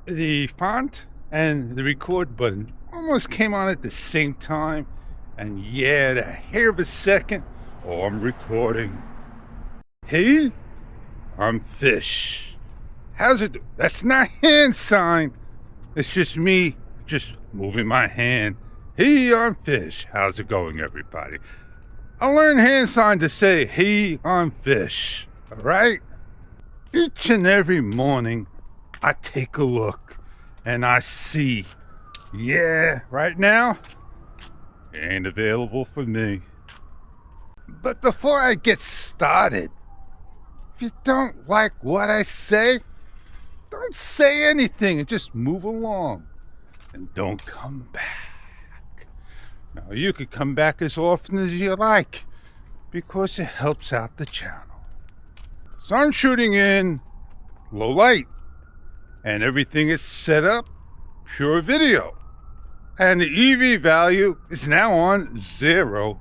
The font and the record button almost came on at the same time. And yeah, the hair of a second, oh, I'm recording. Hey, I'm Fish. How's it? That's not hand sign. It's just me just moving my hand. Hey, I'm Fish. How's it going, everybody? I learned hand sign to say, hey, I'm Fish. All right? Each and every morning, I take a look and I see, yeah, right now, it ain't available for me. But before I get started, if you don't like what I say, don't say anything and just move along and don't come back. Now, you could come back as often as you like because it helps out the channel. So I'm shooting in low light and everything is set up pure video. And the EV value is now on 0.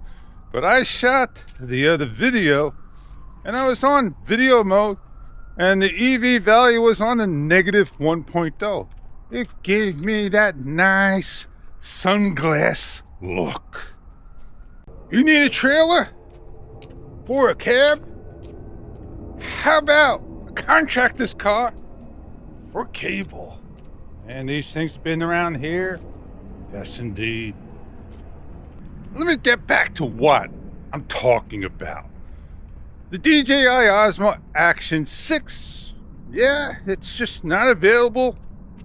But I shot the other video and I was on video mode and the EV value was on the negative 1.0. It gave me that nice sunglass look. You need a trailer for a cab? How about a contractor's car for cable? And these things been around here? Yes, indeed. Let me get back to what I'm talking about. The DJI Osmo Action 6. Yeah, it's just not available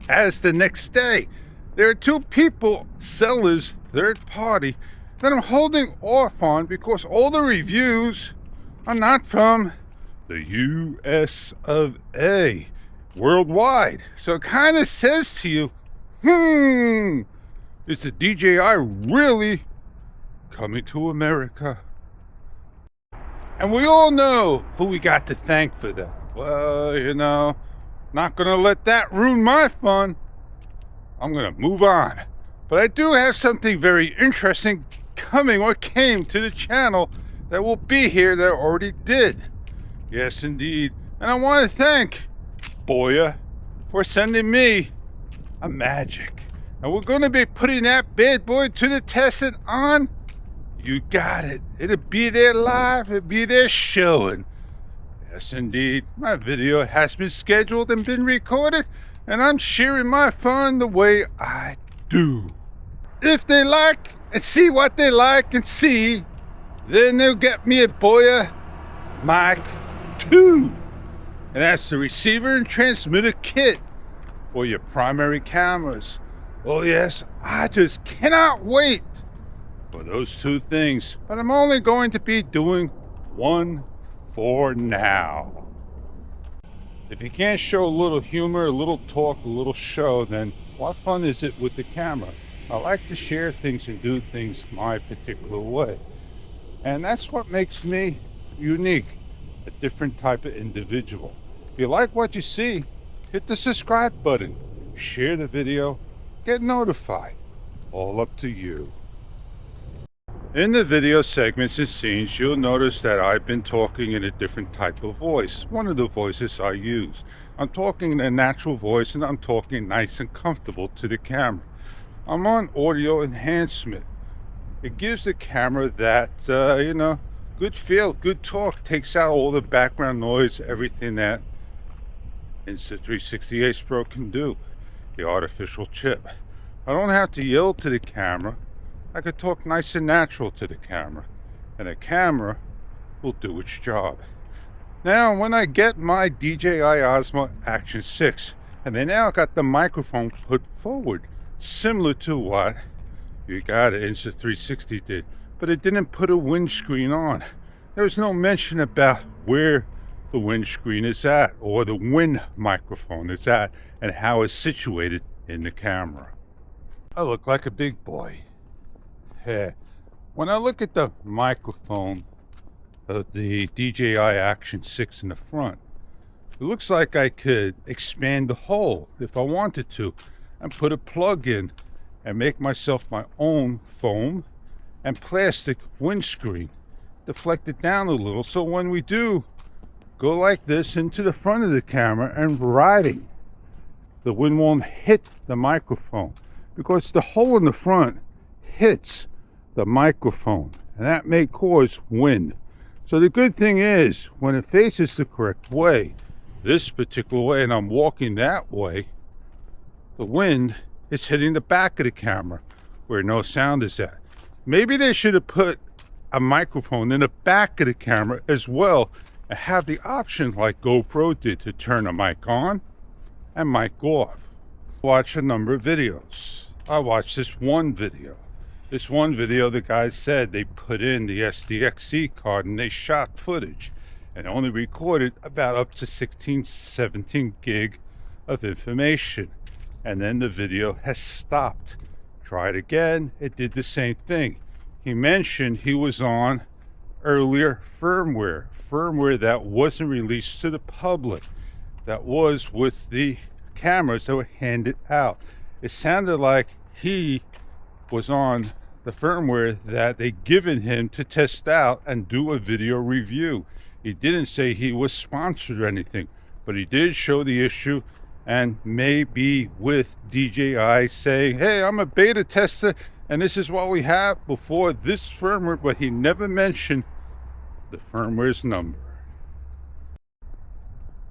as the next day. There are two people, sellers, third party, that I'm holding off on because all the reviews are not from the US of A, worldwide. So it kind of says to you, is the DJI really coming to America? And we all know who we got to thank for that. Well, not gonna let that ruin my fun. I'm gonna move on. But I do have something very interesting coming or came to the channel that will be here that I already did. Yes, indeed. And I want to thank Boya for sending me a Magic. And we're going to be putting that bad boy to the test and on. You got it. It'll be there live. It'll be there showing. Yes, indeed. My video has been scheduled and been recorded. And I'm sharing my fun the way I do. If they like and see what they like and see, then they'll get me a Boya Mic 2. And that's the receiver and transmitter kit for your primary cameras. Oh yes, I just cannot wait for those two things. But I'm only going to be doing one for now. If you can't show a little humor, a little talk, a little show, then what fun is it with the camera? I like to share things and do things my particular way. And that's what makes me unique, a different type of individual. If you like what you see, hit the subscribe button, share the video, get notified. All up to you. In the video segments and scenes, you'll notice that I've been talking in a different type of voice. One of the voices I use. I'm talking in a natural voice and I'm talking nice and comfortable to the camera. I'm on audio enhancement. It gives the camera that, good feel, good talk, takes out all the background noise, everything that Insta360 Pro can do, the artificial chip. I don't have to yell to the camera. I could talk nice and natural to the camera, and the camera will do its job. Now, when I get my DJI Osmo Action 6, and they now got the microphone put forward, similar to what you got at Insta360 did, but it didn't put a windscreen on. There was no mention about where the windscreen is at or the wind microphone is at and how it's situated in the camera. I look like a big boy. Yeah. When I look at the microphone of the DJI Action 6 in the front, it looks like I could expand the hole if I wanted to and put a plug in and make myself my own foam and plastic windscreen, deflect it down a little so when we do go like this into the front of the camera and riding the wind won't hit the microphone because the hole in the front hits the microphone, and that may cause wind. So the good thing is, when it faces the correct way, this particular way, and I'm walking that way, the wind is hitting the back of the camera where no sound is at. Maybe they should have put a microphone in the back of the camera as well and have the option like GoPro did to turn a mic on and mic off. Watch a number of videos. I watched this one video. This one video, the guy said they put in the SDXC card and they shot footage and only recorded about up to 16, 17 gig of information. And then the video has stopped. Tried again, it did the same thing. He mentioned he was on earlier firmware that wasn't released to the public, that was with the cameras that were handed out. It sounded like he was on the firmware that they given him to test out and do a video review. He didn't say he was sponsored or anything, but he did show the issue and maybe with DJI saying, hey, I'm a beta tester and this is what we have before this firmware, but he never mentioned the firmware's number.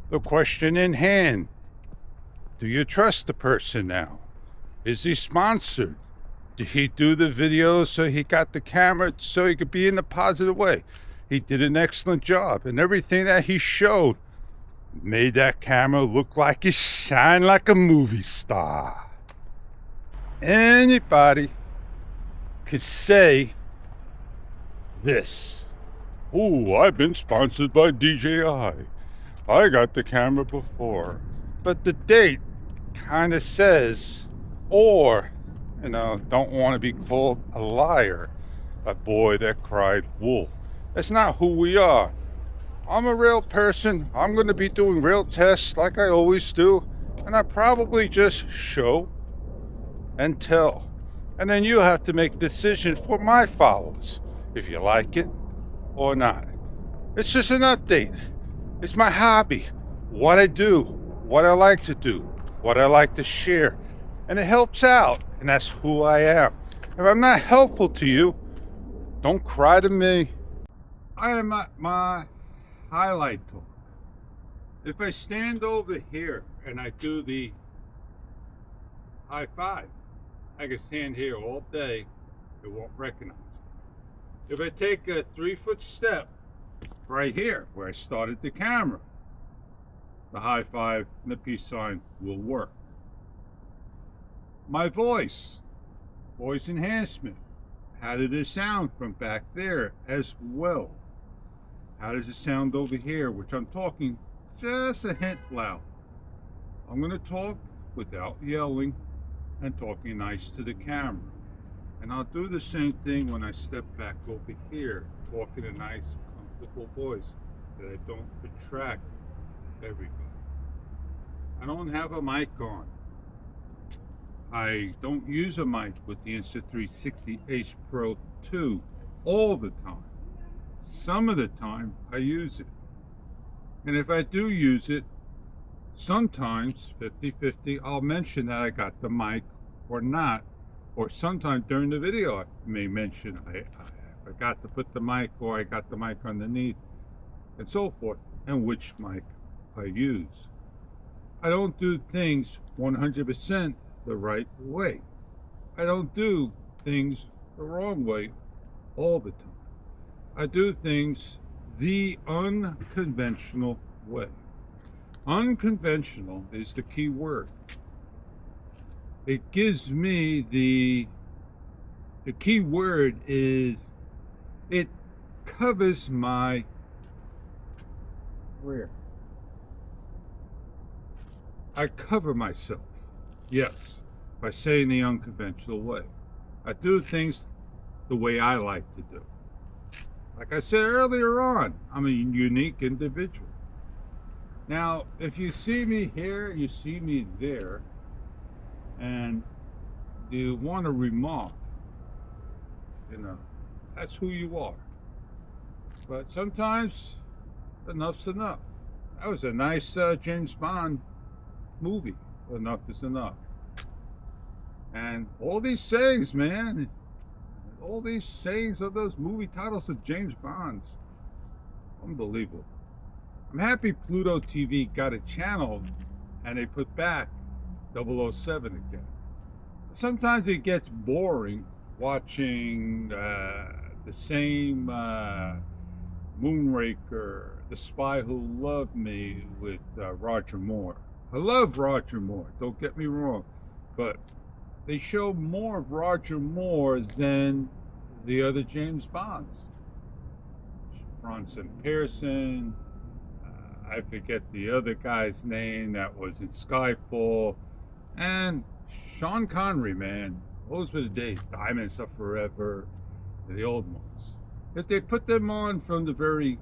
The question in hand, do you trust the person now? Is he sponsored? Did he do the video so he got the camera so he could be in the positive way? He did an excellent job, and everything that he showed made that camera look like it shined like a movie star. Anybody could say this. Oh, I've been sponsored by DJI. I got the camera before. But the date kind of says, or, don't want to be called a liar, a boy that cried wolf. That's not who we are. I'm a real person. I'm going to be doing real tests like I always do. And I probably just show and tell. And then you have to make a decision for my followers, if you like it or not. It's just an update. It's my hobby. What I do, what I like to do, what I like to share. And it helps out. And that's who I am. If I'm not helpful to you, don't cry to me. I am at my highlight talk. If I stand over here and I do the high five, I can stand here all day, it won't recognize it. If I take a 3-foot step right here where I started the camera, the high five and the peace sign will work. My voice enhancement, how did it sound from back there as well? How does it sound over here, which I'm talking just a hint loud. I'm going to talk without yelling and talking nice to the camera. And I'll do the same thing when I step back over here, talking a nice, comfortable voice that I don't attract everybody. I don't have a mic on. I don't use a mic with the Insta360 Ace Pro 2 all the time. Some of the time I use it. And if I do use it, sometimes 50-50, I'll mention that I got the mic or not. Or sometimes during the video I may mention I forgot to put the mic or I got the mic underneath and so forth, and which mic I use. I don't do things 100% the right way. I don't do things the wrong way all the time. I do things the unconventional way. Unconventional is the key word. It gives me the key word is it covers my where? I cover myself, yes, by saying the unconventional way. I do things the way I like to do. Like I said earlier on, I'm a unique individual. Now, if you see me here, you see me there, and you want to remark, that's who you are. But sometimes, enough's enough. That was a nice James Bond movie enough is enough. And all these sayings, man, all these sayings of those movie titles of James Bond's, unbelievable. I'm happy Pluto TV got a channel and they put back 007 again. Sometimes it gets boring watching the same Moonraker, The Spy Who Loved Me with Roger Moore. I love Roger Moore, don't get me wrong, but they show more of Roger Moore than the other James Bonds. Bronson Pearson, I forget the other guy's name that was in Skyfall, and Sean Connery, man. Those were the days. Diamonds Are Forever, the old ones. If they put them on from the very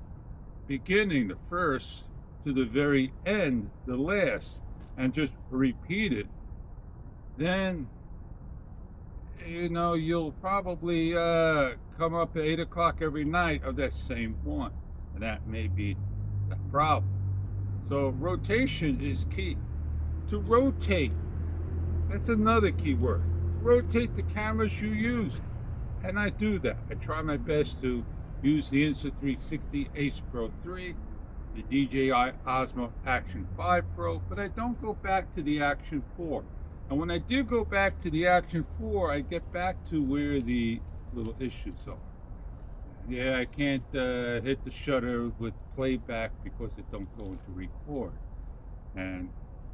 beginning, the first, to the very end, the last, and just repeat it, then, you know, you'll probably come up at 8 o'clock every night of that same one. And that may be the problem. So rotation is key. To rotate, that's another key word. Rotate the cameras you use. And I do that. I try my best to use the Insta360 Ace Pro 3, the DJI Osmo Action 5 Pro, but I don't go back to the Action 4. And when I do go back to the Action 4, I get back to where the little issues are. Yeah, I can't hit the shutter with playback because it don't go into record. And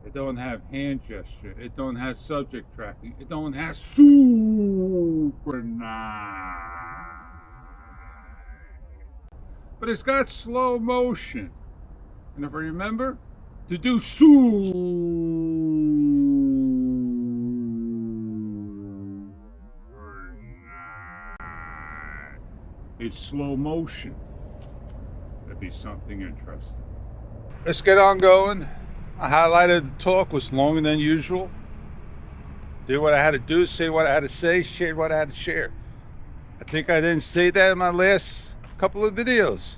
it don't have hand gesture. It don't have subject tracking. It don't have super nice. But it's got slow motion. And if I remember to do it's slow motion. That'd be something interesting. Let's get on going. I highlighted the talk was longer than usual. Did what I had to do, say what I had to say, share what I had to share. I think I didn't say that in my last couple of videos.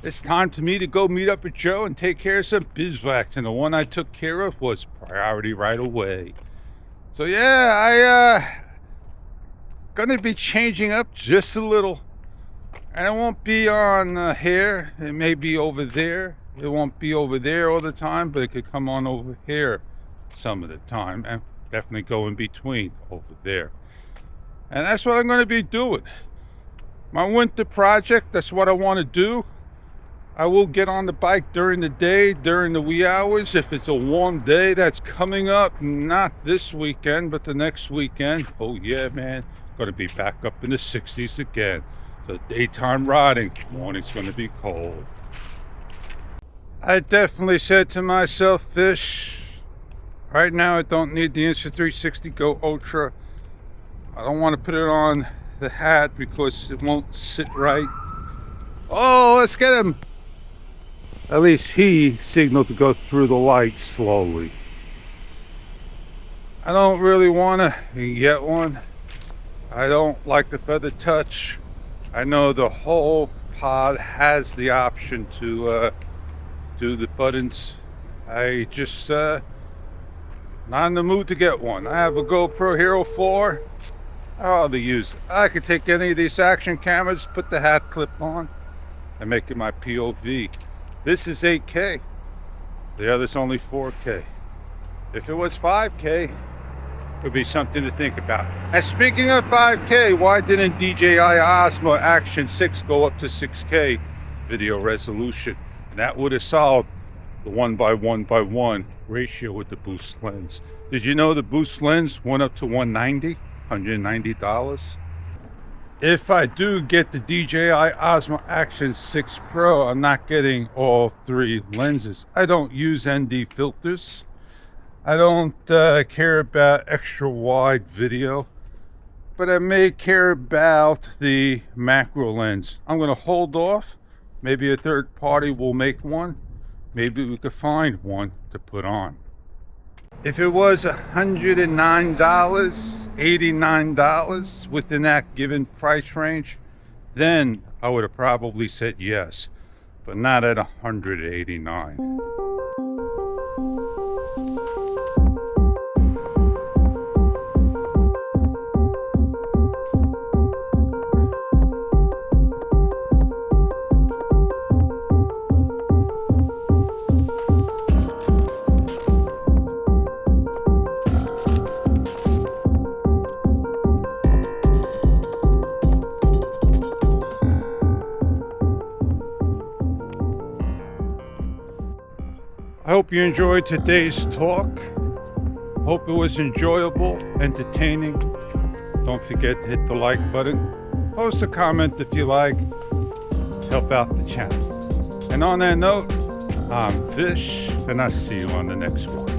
It's time to me to go meet up with Joe and take care of some beeswax, and the one I took care of was priority right away. So yeah, gonna be changing up just a little. And it won't be on here. It may be over there. It won't be over there all the time, but it could come on over here some of the time. And definitely go in between over there. And that's what I'm going to be doing. My winter project, that's what I want to do. I will get on the bike during the day, during the wee hours. If it's a warm day that's coming up, not this weekend, but the next weekend. Oh yeah, man. Going to be back up in the 60s again. So daytime riding, morning's going to be cold. I definitely said to myself, Fish, right now I don't need the Insta360 Go Ultra. I don't want to put it on the hat because it won't sit right. Oh, let's get him. At least he signaled to go through the light slowly. I don't really want to get one. I don't like the feather touch. I know the whole pod has the option to do the buttons. I just not in the mood to get one. I have a GoPro Hero 4. I'll hardly use it. I could take any of these action cameras, put the hat clip on, and make it my POV. This is 8K. The other's only 4K. If it was 5K, it would be something to think about. And speaking of 5K, why didn't DJI Osmo Action 6 go up to 6K video resolution? And that would have solved the 1:1:1 ratio with the boost lens. Did you know the boost lens went up to $190? If I do get the DJI Osmo Action 6 Pro, I'm not getting all three lenses. I don't use ND filters. I don't care about extra wide video, but I may care about the macro lens. I'm going to hold off. Maybe a third party will make one. Maybe we could find one to put on. If it was $109, $89 within that given price range, then I would have probably said yes, but not at $189. I hope you enjoyed today's talk. Hope it was enjoyable, entertaining. Don't forget to hit the like button. Post a comment if you like. Help out the channel. And on that note, I'm Fish, and I'll see you on the next one.